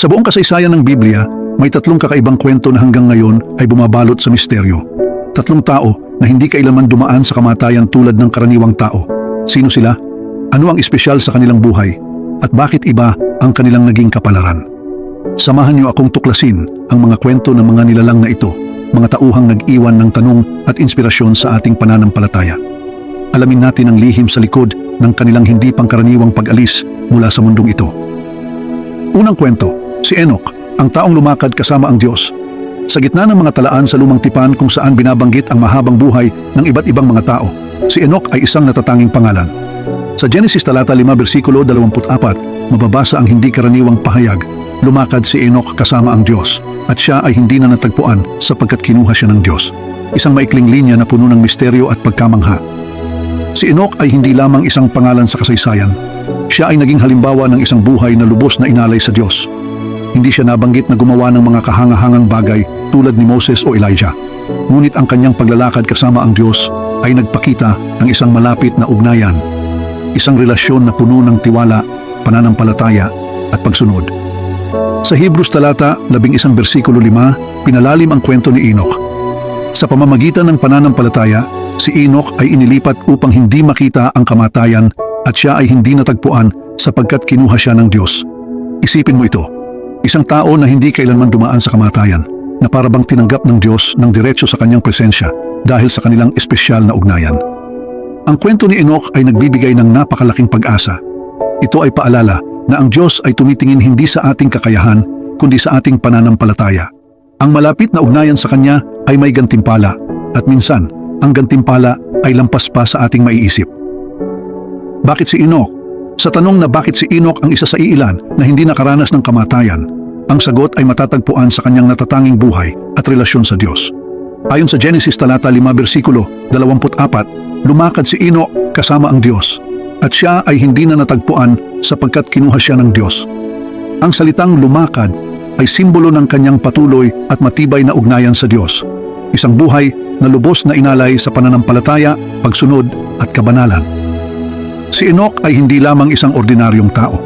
Sa buong kasaysayan ng Biblia, may tatlong kakaibang kwento na hanggang ngayon ay bumabalot sa misteryo. Tatlong tao na hindi kailanman dumaan sa kamatayan tulad ng karaniwang tao. Sino sila? Ano ang espesyal sa kanilang buhay? At bakit iba ang kanilang naging kapalaran? Samahan niyo akong tuklasin ang mga kwento ng mga nilalang na ito, mga tauhang nag-iwan ng tanong at inspirasyon sa ating pananampalataya. Alamin natin ang lihim sa likod ng kanilang hindi pangkaraniwang pag-alis mula sa mundong ito. Unang kwento, si Enoch, ang taong lumakad kasama ang Diyos. Sa gitna ng mga talaan sa lumang tipan kung saan binabanggit ang mahabang buhay ng iba't ibang mga tao, si Enoch ay isang natatanging pangalan. Sa Genesis talata 5 versikulo 24, mababasa ang hindi karaniwang pahayag, lumakad si Enoch kasama ang Diyos at siya ay hindi na natagpuan sapagkat kinuha siya ng Diyos. Isang maikling linya na puno ng misteryo at pagkamangha. Si Enoch ay hindi lamang isang pangalan sa kasaysayan. Siya ay naging halimbawa ng isang buhay na lubos na inalay sa Diyos. Hindi siya nabanggit na gumawa ng mga kahangahangang bagay tulad ni Moses o Elijah. Ngunit ang kanyang paglalakad kasama ang Diyos ay nagpakita ng isang malapit na ugnayan. Isang relasyon na puno ng tiwala, pananampalataya at pagsunod. Sa Hebrews talata 11 versikulo 5, pinalalim ang kwento ni Enoch. Sa pamamagitan ng pananampalataya, si Enoch ay inilipat upang hindi makita ang kamatayan at siya ay hindi natagpuan sapagkat kinuha siya ng Diyos. Isipin mo ito, isang tao na hindi kailanman dumaan sa kamatayan, na parabang tinanggap ng Diyos ng diretso sa kanyang presensya dahil sa kanilang espesyal na ugnayan. Ang kwento ni Enoch ay nagbibigay ng napakalaking pag-asa. Ito ay paalala na ang Diyos ay tumitingin hindi sa ating kakayahan, kundi sa ating pananampalataya. Ang malapit na ugnayan sa Kanya ay may gantimpala, at minsan, ang gantimpala ay lampas pa sa ating maiisip. Bakit si Enoch? Sa tanong na bakit si Enoch ang isa sa iilan na hindi nakaranas ng kamatayan, ang sagot ay matatagpuan sa kanyang natatanging buhay at relasyon sa Diyos. Ayon sa Genesis talata 5 versikulo 24, lumakad si Enoch kasama ang Diyos at siya ay hindi na natagpuan sapagkat kinuha siya ng Diyos. Ang salitang lumakad ay simbolo ng kanyang patuloy at matibay na ugnayan sa Diyos. Isang buhay na lubos na inalay sa pananampalataya, pagsunod at kabanalan. Si Enoch ay hindi lamang isang ordinaryong tao.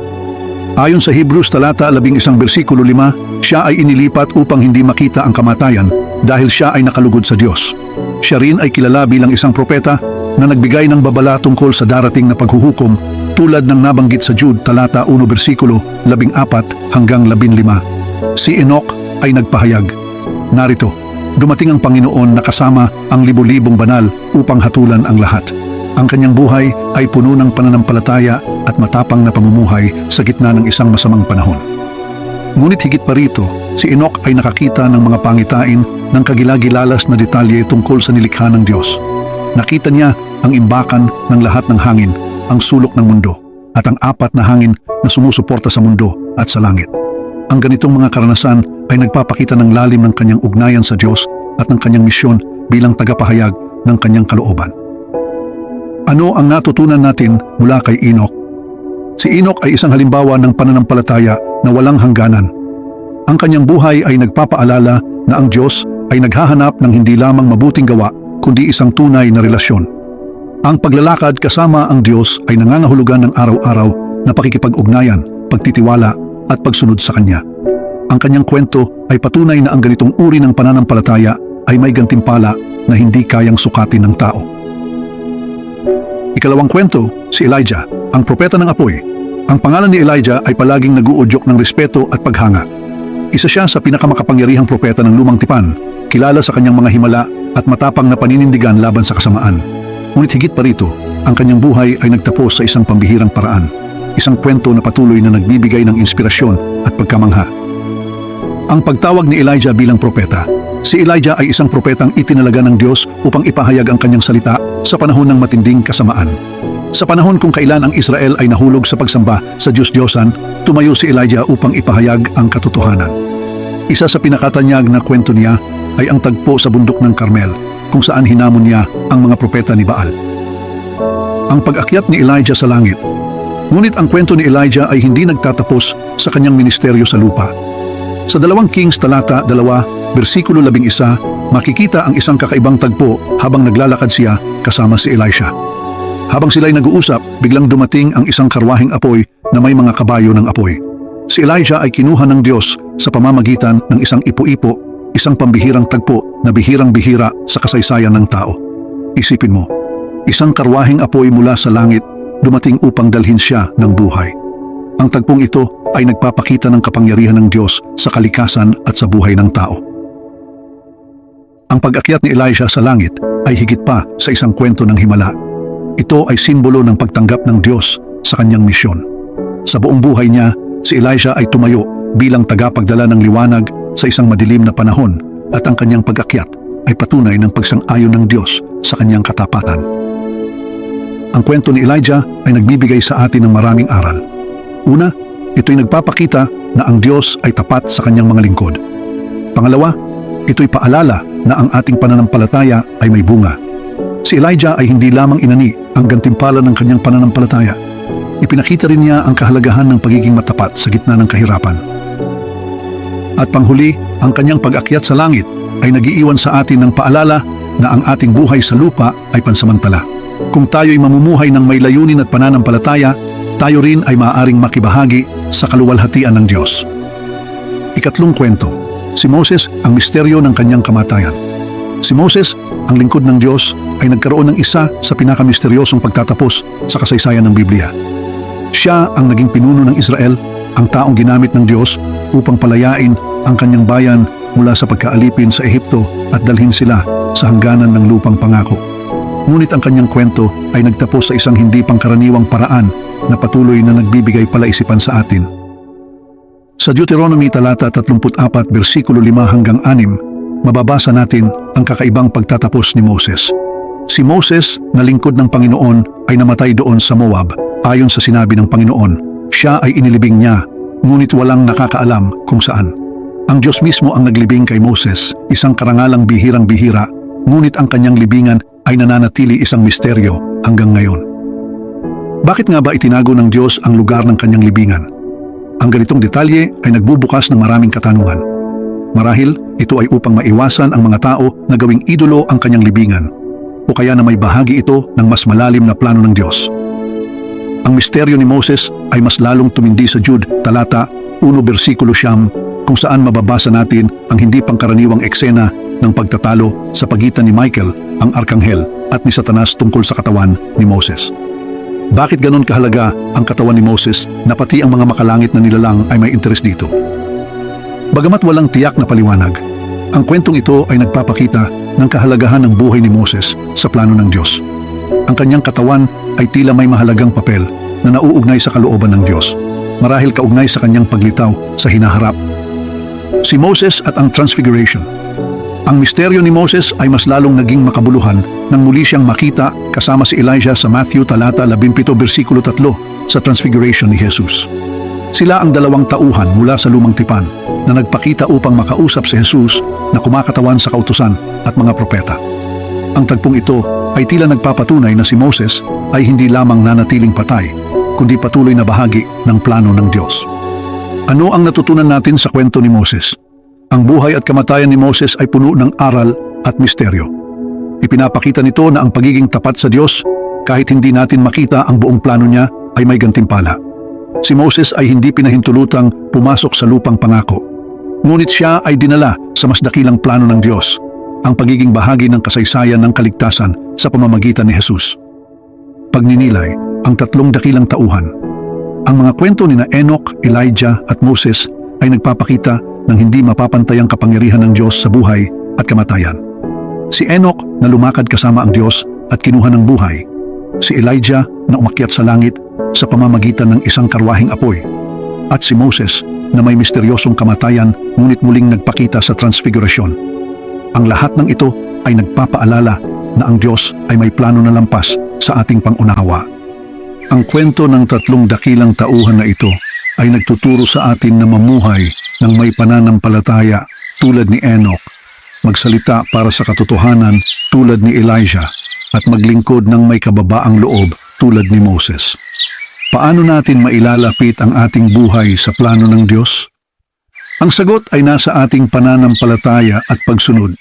Ayon sa Hebrews talata 11 versikulo 5, siya ay inilipat upang hindi makita ang kamatayan dahil siya ay nakalugod sa Diyos. Siya rin ay kilala bilang isang propeta na nagbigay ng babala tungkol sa darating na paghuhukom tulad ng nabanggit sa Jude talata 1 versikulo 14 hanggang 15. Si Enoch ay nagpahayag, narito, dumating ang Panginoon na kasama ang libo-libong banal upang hatulan ang lahat. Ang kanyang buhay ay puno ng pananampalataya at matapang na pamumuhay sa gitna ng isang masamang panahon. Ngunit higit pa rito, si Enoch ay nakakita ng mga pangitain ng kagilagilalas na detalye tungkol sa nilikha ng Diyos. Nakita niya ang imbakan ng lahat ng hangin, ang sulok ng mundo, at ang apat na hangin na sumusuporta sa mundo at sa langit. Ang ganitong mga karanasan ay nagpapakita ng lalim ng kanyang ugnayan sa Diyos at ng kanyang misyon bilang tagapahayag ng kanyang kalooban. Ano ang natutunan natin mula kay Enoch? Si Enoch ay isang halimbawa ng pananampalataya na walang hangganan. Ang kanyang buhay ay nagpapaalala na ang Diyos ay naghahanap ng hindi lamang mabuting gawa, kundi isang tunay na relasyon. Ang paglalakad kasama ang Diyos ay nangangahulugan ng araw-araw na pakikipag-ugnayan, pagtitiwala at pagsunod sa Kanya. Ang kanyang kwento ay patunay na ang ganitong uri ng pananampalataya ay may gantimpala na hindi kayang sukatin ng tao. Ikalawang kwento, si Elijah, ang propeta ng apoy. Ang pangalan ni Elijah ay palaging naguudyok ng respeto at paghanga. Isa siya sa pinakamakapangyarihang propeta ng lumang tipan, kilala sa kanyang mga himala at matapang na paninindigan laban sa kasamaan. Ngunit higit pa rito, ang kanyang buhay ay nagtapos sa isang pambihirang paraan. Isang kwento na patuloy na nagbibigay ng inspirasyon at pagkamangha. Ang pagtawag ni Elijah bilang propeta. Si Elijah ay isang propetang itinalaga ng Diyos upang ipahayag ang kanyang salita sa panahon ng matinding kasamaan. Sa panahon kung kailan ang Israel ay nahulog sa pagsamba sa Diyos-Diyosan, tumayo si Elijah upang ipahayag ang katotohanan. Isa sa pinakatanyag na kwento niya ay ang tagpo sa bundok ng Carmel, kung saan hinamon niya ang mga propeta ni Baal. Ang pag-akyat ni Elijah sa langit. Ngunit ang kwento ni Elijah ay hindi nagtatapos sa kanyang ministeryo sa lupa. Sa 2 Kings talata 2, versikulo 11, makikita ang isang kakaibang tagpo habang naglalakad siya kasama si Elisha. Habang sila'y nag-uusap, biglang dumating ang isang karwaheng apoy na may mga kabayo ng apoy. Si Elijah ay kinuha ng Diyos sa pamamagitan ng isang ipo-ipo, isang pambihirang tagpo na bihirang-bihira sa kasaysayan ng tao. Isipin mo, isang karwaheng apoy mula sa langit dumating upang dalhin siya ng buhay. Ang tagpong ito ay nagpapakita ng kapangyarihan ng Diyos sa kalikasan at sa buhay ng tao. Ang pag-akyat ni Elijah sa langit ay higit pa sa isang kwento ng himala. Ito ay simbolo ng pagtanggap ng Diyos sa kanyang misyon. Sa buong buhay niya, si Elijah ay tumayo bilang tagapagdala ng liwanag sa isang madilim na panahon at ang kanyang pag-akyat ay patunay ng pagsang-ayon ng Diyos sa kanyang katapatan. Ang kwento ni Elijah ay nagbibigay sa atin ng maraming aral. Una, ito'y nagpapakita na ang Diyos ay tapat sa kanyang mga lingkod. Pangalawa, ito'y paalala na ang ating pananampalataya ay may bunga. Si Elijah ay hindi lamang inani ang gantimpala ng kanyang pananampalataya. Ipinakita rin niya ang kahalagahan ng pagiging matapat sa gitna ng kahirapan. At panghuli, ang kanyang pag-akyat sa langit ay nagiiwan sa atin ng paalala na ang ating buhay sa lupa ay pansamantala. Kung tayo'y mamumuhay ng may layunin at pananampalataya, tayo rin ay maaaring makibahagi sa kaluwalhatian ng Diyos. Ikatlong kwento, si Moses ang misteryo ng kanyang kamatayan. Si Moses, ang lingkod ng Diyos, ay nagkaroon ng isa sa pinakamisteryosong pagtatapos sa kasaysayan ng Biblia. Siya ang naging pinuno ng Israel, ang taong ginamit ng Diyos upang palayain ang kanyang bayan mula sa pagkaalipin sa Ehipto at dalhin sila sa hangganan ng lupang pangako. Ngunit ang kanyang kwento ay nagtapos sa isang hindi pangkaraniwang paraan na patuloy na nagbibigay palaisipan sa atin. Sa Deuteronomy talata 34 versikulo 5 hanggang 6, mababasa natin ang kakaibang pagtatapos ni Moses. Si Moses na lingkod ng Panginoon ay namatay doon sa Moab. Ayon sa sinabi ng Panginoon, siya ay inilibing niya, ngunit walang nakakaalam kung saan. Ang Diyos mismo ang naglibing kay Moses, isang karangalang bihirang-bihira, ngunit ang kanyang libingan ay nananatili isang misteryo hanggang ngayon. Bakit nga ba itinago ng Diyos ang lugar ng kanyang libingan? Ang ganitong detalye ay nagbubukas ng maraming katanungan. Marahil, ito ay upang maiwasan ang mga tao na gawing idolo ang kanyang libingan, o kaya na may bahagi ito ng mas malalim na plano ng Diyos. Ang misteryo ni Moses ay mas lalong tumindi sa Jude talata 1 versikulo 9, kung saan mababasa natin ang hindi pangkaraniwang eksena ng pagtatalo sa pagitan ni Michael, ang arkanghel, at ni Satanas tungkol sa katawan ni Moses. Bakit ganon kahalaga ang katawan ni Moses na pati ang mga makalangit na nilalang ay may interes dito? Bagamat walang tiyak na paliwanag, ang kwentong ito ay nagpapakita ng kahalagahan ng buhay ni Moses sa plano ng Diyos. Ang kanyang katawan ay tila may mahalagang papel na nauugnay sa kalooban ng Diyos, marahil kaugnay sa kanyang paglitaw sa hinaharap. Si Moses at ang Transfiguration. Ang misteryo ni Moses ay mas lalong naging makabuluhan nang muli siyang makita kasama si Elijah sa Matthew talata 17 versikulo 3 sa Transfiguration ni Jesus. Sila ang dalawang tauhan mula sa lumang tipan na nagpakita upang makausap si Jesus na kumakatawan sa kautusan at mga propeta. Ang tagpong ito ay tila nagpapatunay na si Moses ay hindi lamang nanatiling patay, kundi patuloy na bahagi ng plano ng Diyos. Ano ang natutunan natin sa kwento ni Moses? Ang buhay at kamatayan ni Moses ay puno ng aral at misteryo. Ipinapakita nito na ang pagiging tapat sa Diyos, kahit hindi natin makita ang buong plano niya, ay may gantimpala. Si Moses ay hindi pinahintulutang pumasok sa lupang pangako. Ngunit siya ay dinala sa mas dakilang plano ng Diyos, ang pagiging bahagi ng kasaysayan ng kaligtasan sa pamamagitan ni Jesus. Pagninilay, ang tatlong dakilang tauhan. Ang mga kwento ni na Enoch, Elijah at Moses ay nagpapakita ng hindi mapapantayang kapangyarihan ng Diyos sa buhay at kamatayan. Si Enoch na lumakad kasama ang Diyos at kinuha ng buhay. Si Elijah na umakyat sa langit sa pamamagitan ng isang karwaheng apoy. At si Moses na may misteryosong kamatayan ngunit muling nagpakita sa transfigurasyon. Ang lahat ng ito ay nagpapaalala na ang Diyos ay may plano na lampas sa ating pangunawa. Ang kwento ng tatlong dakilang tauhan na ito ay nagtuturo sa atin na mamuhay ng may pananampalataya tulad ni Enoch, magsalita para sa katotohanan tulad ni Elijah, at maglingkod ng may kababaang loob tulad ni Moses. Paano natin mailalapit ang ating buhay sa plano ng Diyos? Ang sagot ay nasa ating pananampalataya at pagsunod.